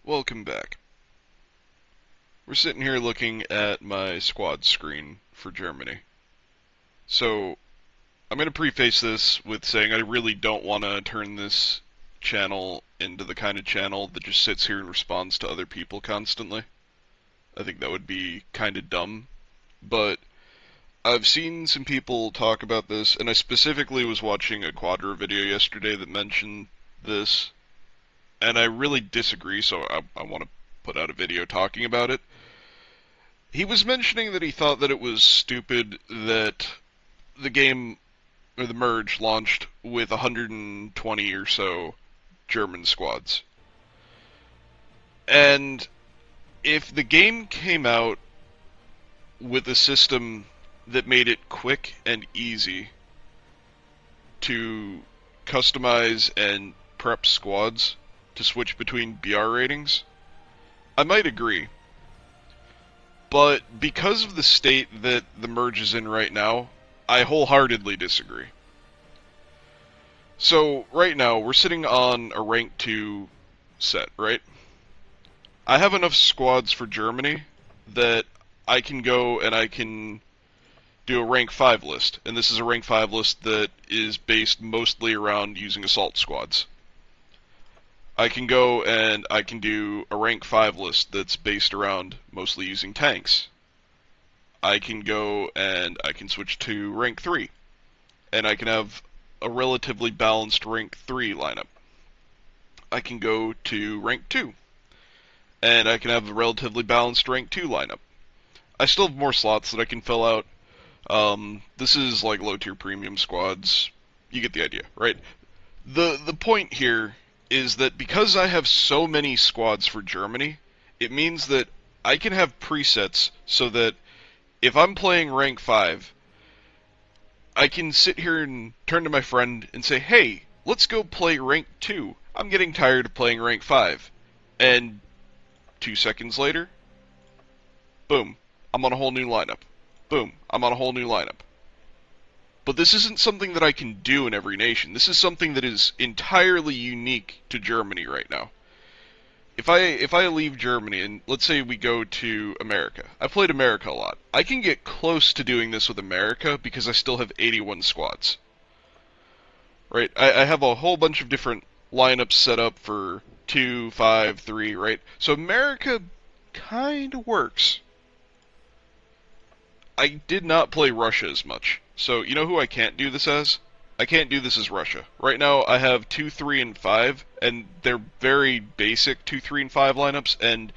Welcome back. We're sitting here looking at my squad screen for Germany. So, I'm going to preface this with saying I really don't want to turn this channel into the kind of channel that just sits here and responds to other people constantly. I think that would be kind of dumb. But I've seen some people talk about this, and I specifically was watching a Quadra video yesterday that mentioned this, and I really disagree, so I want to put out a video talking about it. He was mentioning that he thought that it was stupid that the game, or the merge, launched with 120 or so German squads. And if the game came out with a system that made it quick and easy to customize and prep squads to switch between BR ratings, I might agree. But because of the state that the merge is in right now, I wholeheartedly disagree. So, right now, we're sitting on a rank 2 set, right? I have enough squads for Germany that I can go and I can do a rank 5 list. And this is a rank 5 list that is based mostly around using assault squads. I can go and I can do a rank 5 list that's based around mostly using tanks. I can go and I can switch to rank 3. And I can have a relatively balanced rank 3 lineup. I can go to rank 2. And I can have a relatively balanced rank 2 lineup. I still have more slots that I can fill out. This is like low tier premium squads. You get the idea, right? The point here is that because I have so many squads for Germany, it means that I can have presets so that if I'm playing rank 5, I can sit here and turn to my friend and say, hey, let's go play rank 2. I'm getting tired of playing rank 5. And 2 seconds later, boom, I'm on a whole new lineup. Boom, I'm on a whole new lineup. But this isn't something that I can do in every nation. This is something that is entirely unique to Germany right now. If I leave Germany and let's say we go to America. I've played America a lot. I can get close to doing this with America because I still have 81 squads. Right? I have a whole bunch of different lineups set up for 2, 5, 3, right? So America kind of works. I did not play Russia as much. So, you know who I can't do this as? I can't do this as Russia. Right now, I have 2, 3, and 5, and they're very basic 2, 3, and 5 lineups, and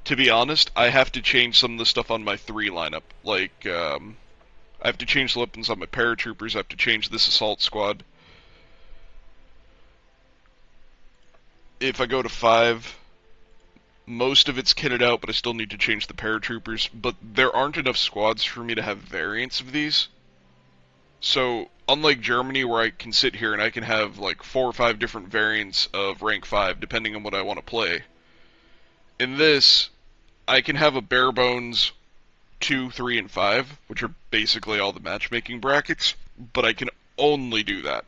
to be honest, I have to change some of the stuff on my 3 lineup. Like, I have to change the weapons on my paratroopers, I have to change this assault squad. If I go to 5, most of it's kitted out, but I still need to change the paratroopers, but there aren't enough squads for me to have variants of these. So, unlike Germany, where I can sit here and I can have like 4 or 5 different variants of rank 5, depending on what I want to play, in this, I can have a bare bones 2, 3, and 5, which are basically all the matchmaking brackets, but I can only do that.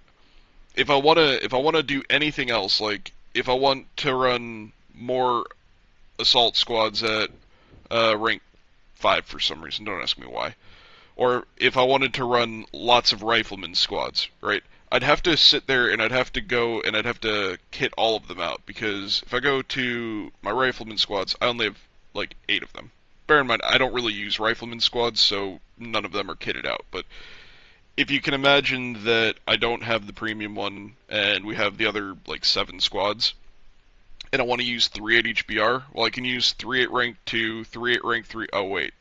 If I wanna do anything else, like if I want to run more assault squads at rank 5 for some reason, don't ask me why. Or if I wanted to run lots of rifleman squads, right? I'd have to sit there and I'd have to go and I'd have to kit all of them out, because if I go to my rifleman squads, I only have like 8 of them. Bear in mind, I don't really use rifleman squads, so none of them are kitted out, but if you can imagine that I don't have the premium one and we have the other like 7 squads, and I want to use 3 at each BR, well, I can use 3 at rank 2, 3 at rank 3, oh wait.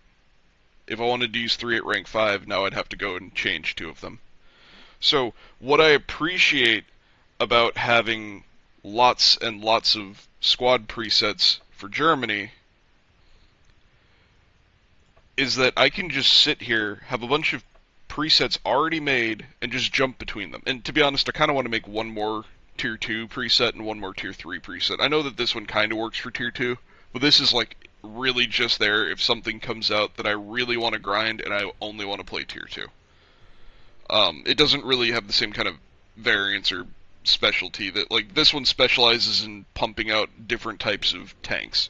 If I wanted to use 3 at rank 5, now I'd have to go and change 2 of them. So, what I appreciate about having lots and lots of squad presets for Germany is that I can just sit here, have a bunch of presets already made, and just jump between them. And to be honest, I kind of want to make one more Tier 2 preset and one more Tier 3 preset. I know that this one kind of works for Tier 2, but this is like really just there if something comes out that I really want to grind and I only want to play Tier 2. It doesn't really have the same kind of variance or specialty that, like, this one specializes in pumping out different types of tanks.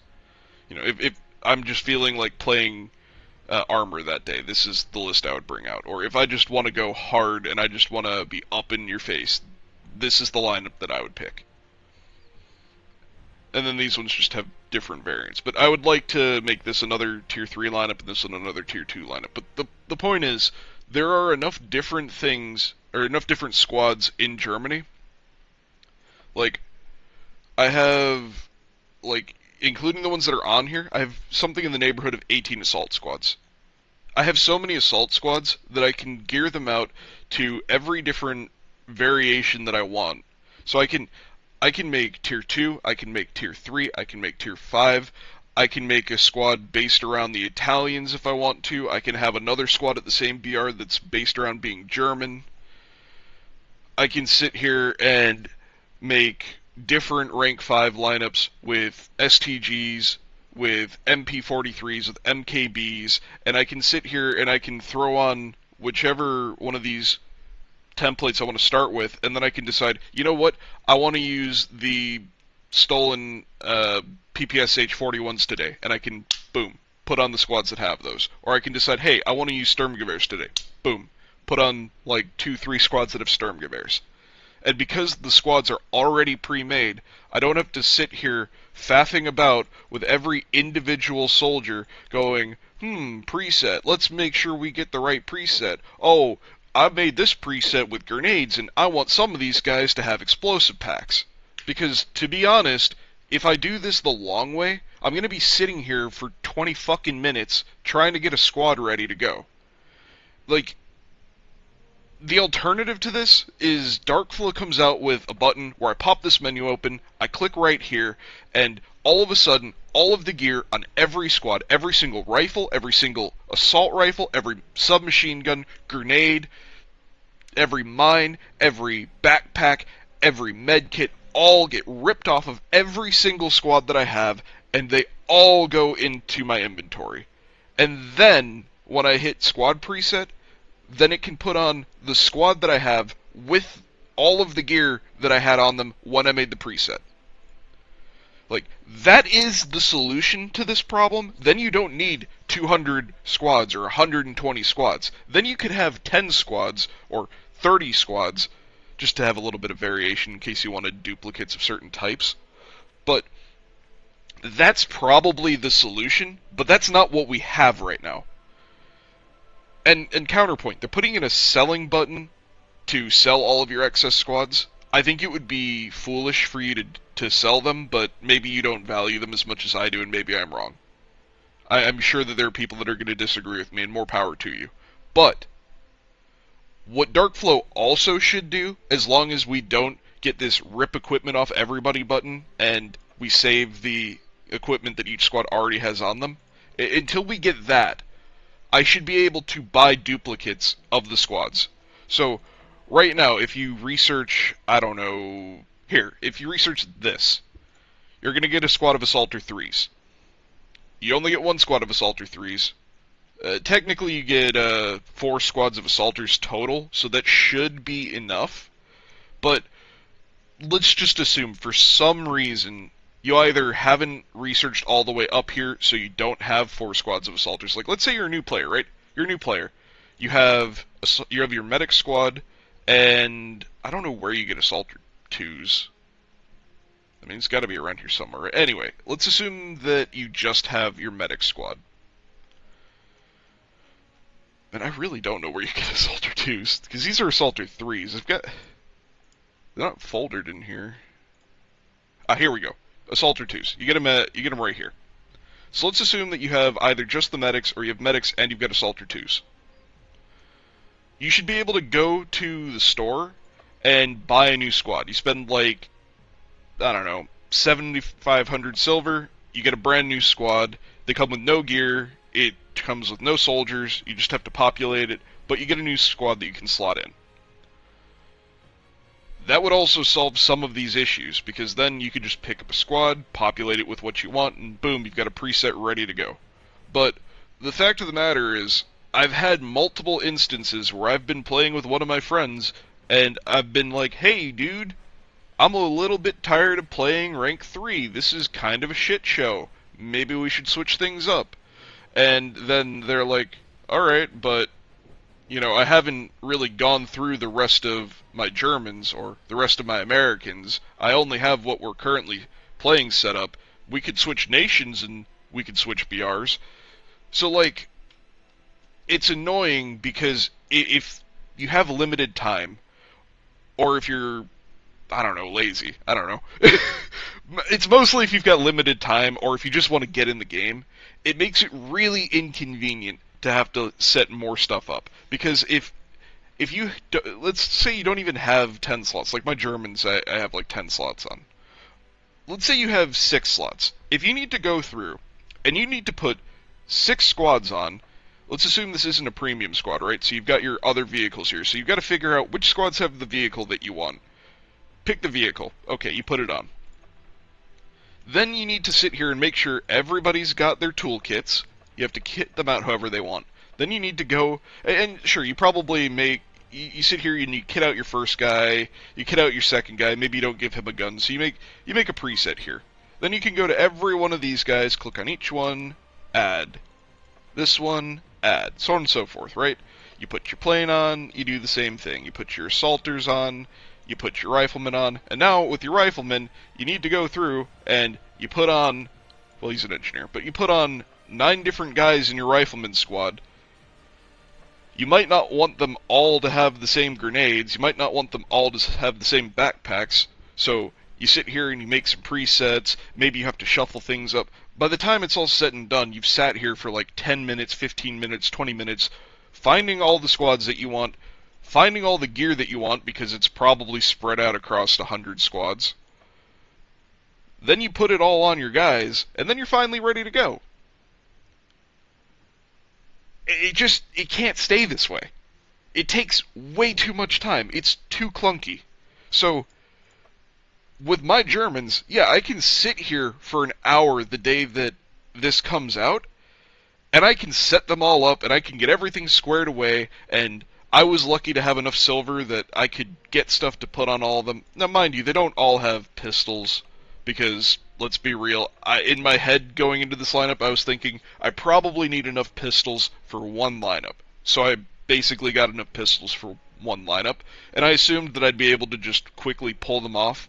You know, if I'm just feeling like playing armor that day, this is the list I would bring out. Or if I just want to go hard and I just want to be up in your face, this is the lineup that I would pick. And then these ones just have different variants. But I would like to make this another tier 3 lineup and this one another tier 2 lineup. But the point is, there are enough different things, or enough different squads in Germany. Like, I have, like, including the ones that are on here, I have something in the neighborhood of 18 assault squads. I have so many assault squads that I can gear them out to every different variation that I want. So I can make tier 2, I can make tier 3, I can make tier 5, I can make a squad based around the Italians if I want to, I can have another squad at the same BR that's based around being German. I can sit here and make different rank 5 lineups with STGs, with MP43s, with MKBs, and I can sit here and I can throw on whichever one of these templates I want to start with, and then I can decide, you know what, I want to use the stolen PPSH 41s today, and I can, boom, put on the squads that have those. Or I can decide, hey, I want to use Sturmgewehrs today. Boom, put on like 2-3 squads that have Sturmgewehrs. And because the squads are already pre-made, I don't have to sit here faffing about with every individual soldier going, preset, let's make sure we get the right preset. Oh, I made this preset with grenades, and I want some of these guys to have explosive packs. Because, to be honest, if I do this the long way, I'm going to be sitting here for 20 fucking minutes trying to get a squad ready to go. Like, the alternative to this is Darkflow comes out with a button where I pop this menu open, I click right here, and all of a sudden, all of the gear on every squad, every single rifle, every single assault rifle, every submachine gun, grenade, every mine, every backpack, every med kit, all get ripped off of every single squad that I have, and they all go into my inventory. And then, when I hit squad preset, then it can put on the squad that I have with all of the gear that I had on them when I made the preset. Like, that is the solution to this problem. Then you don't need 200 squads or 120 squads. Then you could have 10 squads or 30 squads, just to have a little bit of variation in case you wanted duplicates of certain types. But that's probably the solution, but that's not what we have right now. And counterpoint, they're putting in a selling button to sell all of your excess squads. I think it would be foolish for you to sell them, but maybe you don't value them as much as I do, and maybe I'm wrong. I'm sure that there are people that are going to disagree with me, and more power to you. But what Darkflow also should do, as long as we don't get this rip equipment off everybody button, and we save the equipment that each squad already has on them, until we get that, I should be able to buy duplicates of the squads. So, right now, if you research, I don't know, here, if you research this, you're going to get a squad of Assaulter 3s. You only get one squad of Assaulter 3s. Technically, you get 4 squads of Assaulters total, so that should be enough. But let's just assume, for some reason, you either haven't researched all the way up here, so you don't have 4 squads of Assaulters. Like, let's say you're a new player, right? You're a new player. You have your medic squad, and I don't know where you get Assaulter 2s. I mean, it's got to be around here somewhere. Right? Anyway, let's assume that you just have your medic squad. And I really don't know where you get Assaulter 2s, because these are Assaulter 3s. They're not foldered in here. Ah, here we go. Assaulter 2s. You get them right here. So let's assume that you have either just the medics, or you have medics and you've got Assaulter 2s. You should be able to go to the store and buy a new squad. You spend like, I don't know, 7,500 silver, you get a brand new squad. They come with no gear, it comes with no soldiers, you just have to populate it, but you get a new squad that you can slot in. That would also solve some of these issues, because then you could just pick up a squad, populate it with what you want, and boom, you've got a preset ready to go. But the fact of the matter is, I've had multiple instances where I've been playing with one of my friends, and I've been like, hey dude, I'm a little bit tired of playing rank 3. This is kind of a shit show. Maybe we should switch things up. And then they're like, alright, but, I haven't really gone through the rest of my Germans or the rest of my Americans. I only have what we're currently playing set up. We could switch nations and we could switch BRs. So, like, it's annoying because if you have limited time, or if you're, I don't know, lazy, I don't know. It's mostly if you've got limited time, or if you just want to get in the game, it makes it really inconvenient to have to set more stuff up. Because if you, let's say you don't even have 10 slots, like my Germans I have like 10 slots on. Let's say you have 6 slots. If you need to go through, and you need to put 6 squads on, let's assume this isn't a premium squad, right? So you've got your other vehicles here. So you've got to figure out which squads have the vehicle that you want. Pick the vehicle. Okay, you put it on. Then you need to sit here and make sure everybody's got their toolkits. You have to kit them out however they want. Then you need to go, and sure, you probably make, you sit here and you kit out your first guy, you kit out your second guy, maybe you don't give him a gun, so you make a preset here. Then you can go to every one of these guys, click on each one, add. This one, add. So on and so forth, right? You put your plane on, you do the same thing. You put your assaulters on, you put your riflemen on, and now with your riflemen, you need to go through and you put on, well, he's an engineer, but you put on 9 different guys in your rifleman squad. You might not want them all to have the same grenades, you might not want them all to have the same backpacks, so you sit here and you make some presets, maybe you have to shuffle things up. By the time it's all said and done, you've sat here for like 10 minutes, 15 minutes, 20 minutes, finding all the squads that you want, finding all the gear that you want, because it's probably spread out across 100 squads. Then you put it all on your guys, and then you're finally ready to go. It can't stay this way. It takes way too much time. It's too clunky. So, with my Germans, yeah, I can sit here for an hour the day that this comes out, and I can set them all up, and I can get everything squared away, and I was lucky to have enough silver that I could get stuff to put on all of them. Now, mind you, they don't all have pistols, because, let's be real, in my head going into this lineup, I was thinking, I probably need enough pistols for one lineup. So I basically got enough pistols for one lineup, and I assumed that I'd be able to just quickly pull them off.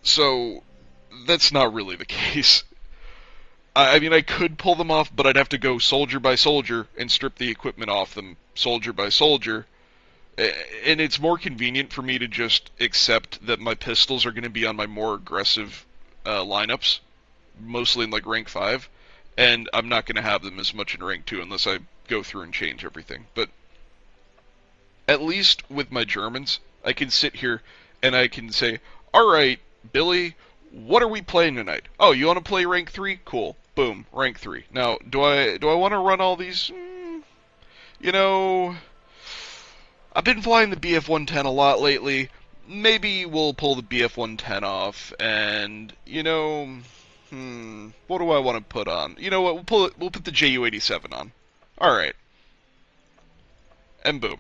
So, that's not really the case. I mean, I could pull them off, but I'd have to go soldier by soldier and strip the equipment off them soldier by soldier. And it's more convenient for me to just accept that my pistols are going to be on my more aggressive lineups, mostly in like rank 5, and I'm not going to have them as much in rank 2 unless I go through and change everything. But at least with my Germans, I can sit here and I can say, alright, Billy, what are we playing tonight? Oh, you want to play rank 3? Cool. Boom, rank 3. Now, do I want to run all these? I've been flying the BF-110 a lot lately. Maybe we'll pull the BF-110 off, and, what do I want to put on? You know what, we'll put the JU-87 on. Alright. And boom.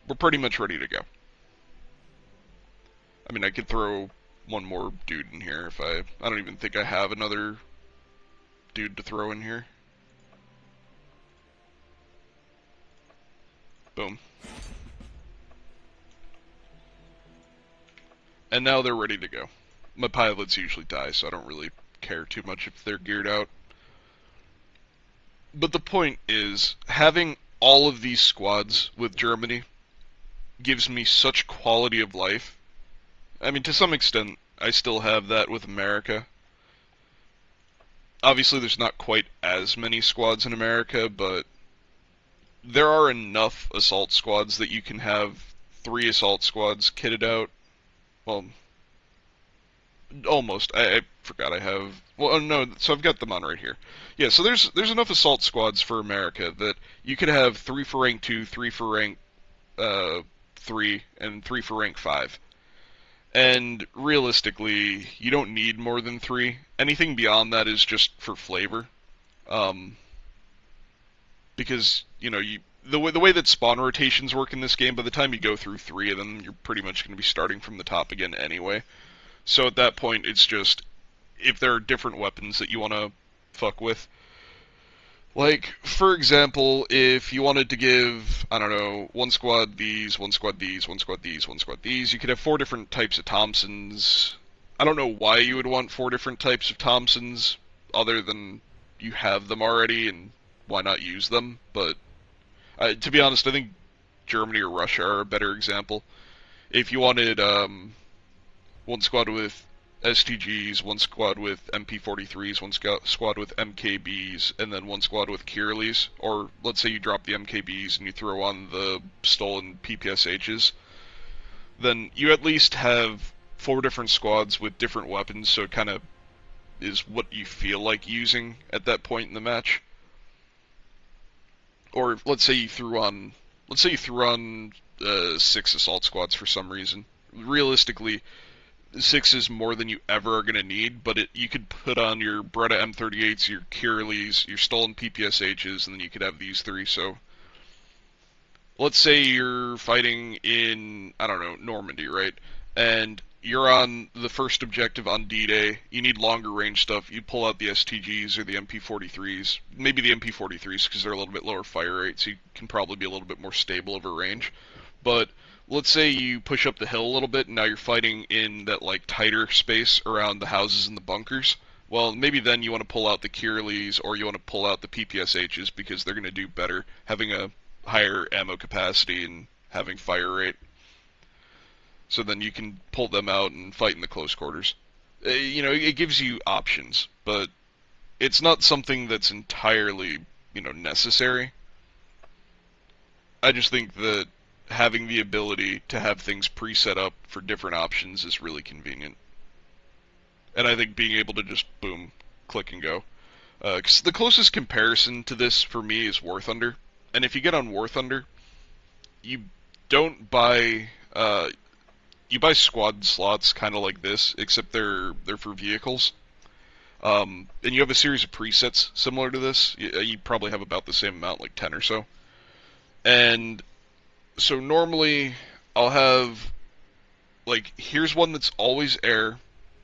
We're pretty much ready to go. I mean, I could throw one more dude in here if I don't even think I have another dude to throw in here. Boom. And now they're ready to go. My pilots usually die, so I don't really care too much if they're geared out. But the point is, having all of these squads with Germany gives me such quality of life. I mean, to some extent, I still have that with America. Obviously, there's not quite as many squads in America, but there are enough assault squads that you can have 3 assault squads kitted out. Well, almost. I forgot I have... Well, oh no, so I've got them on right here. Yeah, so there's enough assault squads for America that you could have 3 for rank 2, 3 for rank 3, and 3 for rank 5. And realistically, you don't need more than 3. Anything beyond that is just for flavor. Because, the way that spawn rotations work in this game, by the time you go through 3 of them, you're pretty much going to be starting from the top again anyway. So at that point, it's just if there are different weapons that you want to fuck with. Like, for example, if you wanted to give, I don't know, one squad these, one squad these, one squad these, one squad these, you could have 4 different types of Thompsons. I don't know why you would want 4 different types of Thompsons, other than you have them already, and why not use them? But, to be honest, I think Germany or Russia are a better example. If you wanted, one squad with STGs, one squad with MP43s, one squad with MKBs, and then one squad with Kirlis. Or let's say you drop the MKBs and you throw on the stolen PPSHs. Then you at least have 4 different squads with different weapons, so it kind of is what you feel like using at that point in the match. Or let's say you threw on 6 assault squads for some reason. Realistically, 6 is more than you ever are going to need, but you could put on your Beretta M38s, your Kirlis, your stolen PPSHs, and then you could have these 3. So let's say you're fighting in, I don't know, Normandy, right? And you're on the first objective on D-Day. You need longer range stuff. You pull out the STGs or the MP43s. Maybe the MP43s because they're a little bit lower fire rate, so you can probably be a little bit more stable over range. But let's say you push up the hill a little bit, and now you're fighting in that like tighter space around the houses and the bunkers. Well, maybe then you want to pull out the Kirlis or you want to pull out the PPSHs because they're going to do better, having a higher ammo capacity and having fire rate. So then you can pull them out and fight in the close quarters. It gives you options, but it's not something that's entirely, necessary. I just think that having the ability to have things preset up for different options is really convenient. And I think being able to just, boom, click and go. Because the closest comparison to this for me is War Thunder. And if you get on War Thunder, you don't buy, you buy squad slots kind of like this, except they're for vehicles. And you have a series of presets similar to this. You probably have about the same amount, like 10 or so. And so normally I'll have, like, here's one that's always air,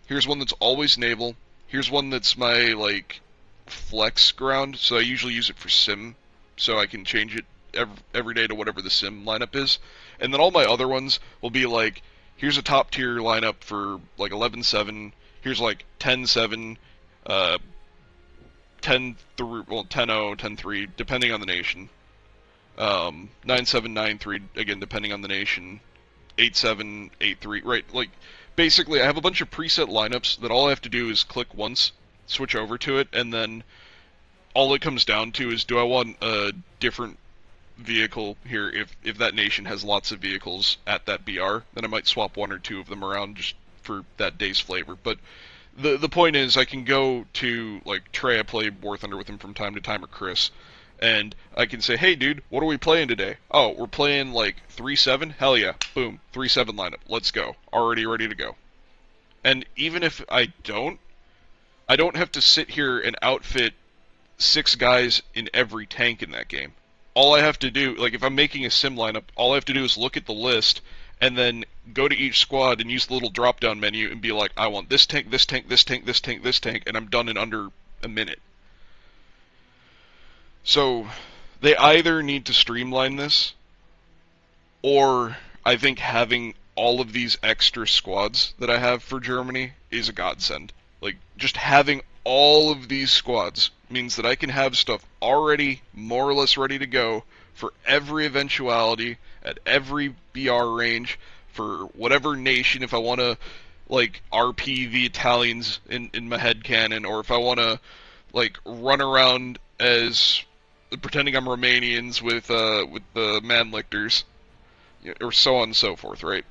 here's one that's always naval, here's one that's my, like, flex ground, so I usually use it for sim, so I can change it every day to whatever the sim lineup is. And then all my other ones will be like, here's a top tier lineup for, like, 11-7, here's, like, 10-7, 10-3, well, 10-0, 10-3, depending on the nation. 9-7, 9-3, again, depending on the nation. 8-7, 8-3, right? Like, basically, I have a bunch of preset lineups that all I have to do is click once, switch over to it, and then all it comes down to is, do I want a different vehicle here? If that nation has lots of vehicles at that BR, then I might swap 1 or 2 of them around just for that day's flavor. But the point is, I can go to, like, Trey, I play War Thunder with him from time to time, or Chris, and I can say, hey dude, what are we playing today? Oh, we're playing like 3-7? Hell yeah. Boom. 3-7 lineup. Let's go. Already ready to go. And even if I don't have to sit here and outfit 6 guys in every tank in that game. All I have to do, like if I'm making a sim lineup, all I have to do is look at the list and then go to each squad and use the little drop down menu and be like, I want this tank, this tank, this tank, this tank, this tank, and I'm done in under a minute. So, they either need to streamline this, or I think having all of these extra squads that I have for Germany is a godsend. Like, just having all of these squads means that I can have stuff already more or less ready to go for every eventuality, at every BR range, for whatever nation, if I want to, like, RP the Italians in my head canon, or if I want to, like, run around as pretending I'm Romanians with the Manlichters, or so on and so forth, right?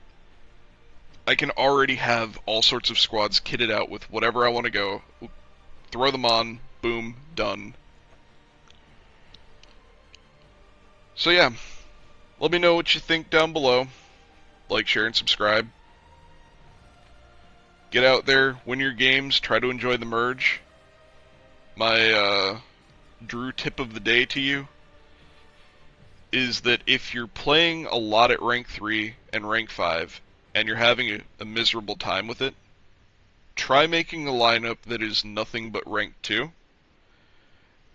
I can already have all sorts of squads kitted out with whatever I want to go, throw them on, boom, done. So yeah, let me know what you think down below. Like, share, and subscribe. Get out there, win your games, try to enjoy the merge. My Drew tip of the day to you: is that if you're playing a lot at rank 3 and rank 5 and you're having a miserable time with it, try making a lineup that is nothing but rank 2.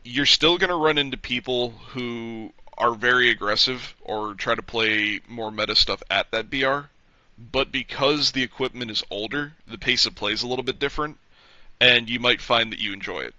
You're still going to run into people who are very aggressive or try to play more meta stuff at that BR, but because the equipment is older, the pace of play is a little bit different, and you might find that you enjoy it.